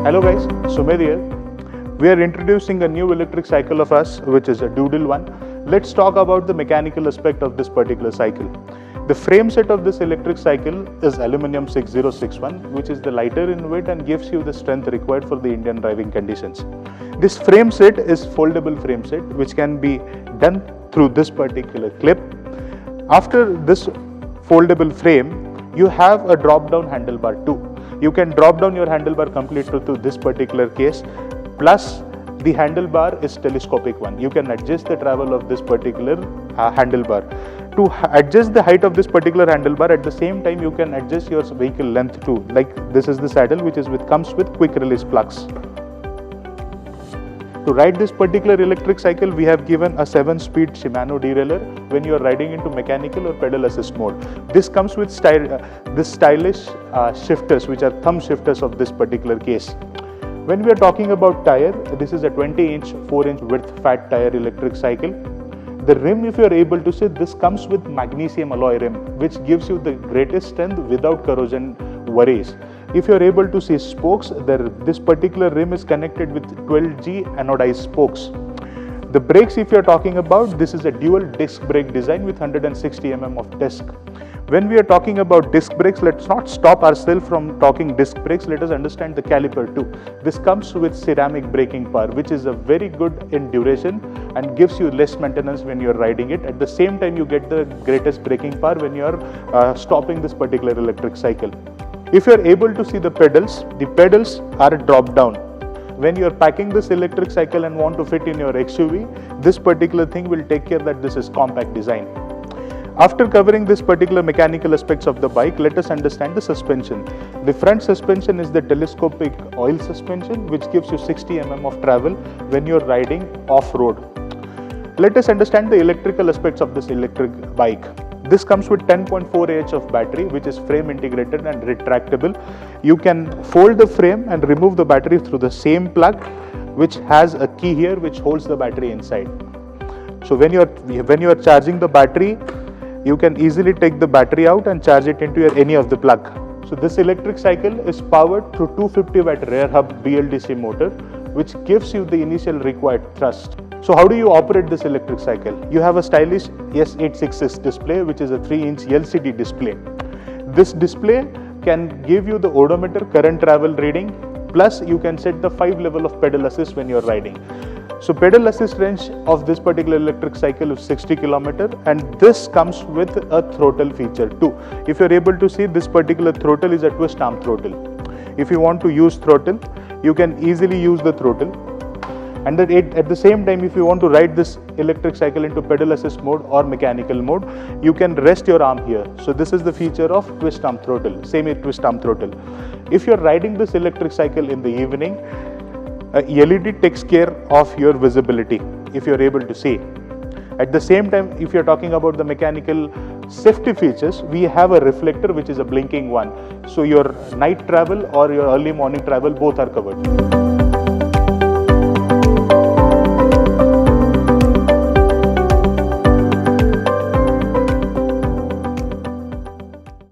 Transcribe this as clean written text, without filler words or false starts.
Hello guys, Sumedh here. We are introducing a new electric cycle of us, which is a Doodle one. Let's talk about the mechanical aspect of this particular cycle. The frame set of this electric cycle is aluminum 6061, which is the lighter in weight and gives you the strength required for the Indian driving conditions. This frame set is foldable frame set, which can be done through this particular clip. After this foldable frame, you have a drop down handlebar too. You can drop down your handlebar completely to this particular case, plus the handlebar is telescopic one. You can adjust the travel of this particular handlebar. To adjust the height of this particular handlebar, at the same time you can adjust your vehicle length too. Like this is the saddle which comes with quick release plugs. To ride this particular electric cycle, we have given a 7-speed Shimano derailleur when you are riding into mechanical or pedal assist mode. This comes with stylish shifters, which are thumb shifters of this particular case. When we are talking about tire, this is a 20-inch, 4-inch width fat tire electric cycle. The rim, if you are able to see, this comes with magnesium alloy rim, which gives you the greatest strength without corrosion worries. If you are able to see spokes, this particular rim is connected with 12G anodized spokes. The brakes, if you are talking about, this is a dual disc brake design with 160 mm of disc. When we are talking about disc brakes, let's not stop ourselves from talking disc brakes. Let us understand the caliper too. This comes with ceramic braking power, which is a very good in duration and gives you less maintenance when you are riding it. At the same time, you get the greatest braking power when you are stopping this particular electric cycle. If you are able to see the pedals are drop down. When you are packing this electric cycle and want to fit in your XUV, this particular thing will take care that this is compact design. After covering this particular mechanical aspects of the bike, let us understand the suspension. The front suspension is the telescopic oil suspension, which gives you 60 mm of travel when you are riding off-road. Let us understand the electrical aspects of this electric bike. This comes with 10.4 Ah of battery, which is frame integrated and retractable. You can fold the frame and remove the battery through the same plug, which has a key here which holds the battery inside. So when you are charging the battery, you can easily take the battery out and charge it into any of the plug. So this electric cycle is powered through 250 watt rear hub BLDC motor, which gives you the initial required thrust. So how do you operate this electric cycle? You have a stylish S866 display, which is a 3-inch LCD display. This display can give you the odometer current travel reading, plus you can set the 5 level of pedal assist when you are riding. So pedal assist range of this particular electric cycle is 60 km, and this comes with a throttle feature too. If you are able to see, this particular throttle is a twist arm throttle. If you want to use throttle, you can easily use the throttle. And at the same time, if you want to ride this electric cycle into pedal assist mode or mechanical mode, you can rest your arm here. So this is the feature of twist arm throttle, semi-twist arm throttle. If you are riding this electric cycle in the evening, LED takes care of your visibility if you are able to see. At the same time, if you are talking about the mechanical safety features, we have a reflector which is a blinking one. So your night travel or your early morning travel, both are covered.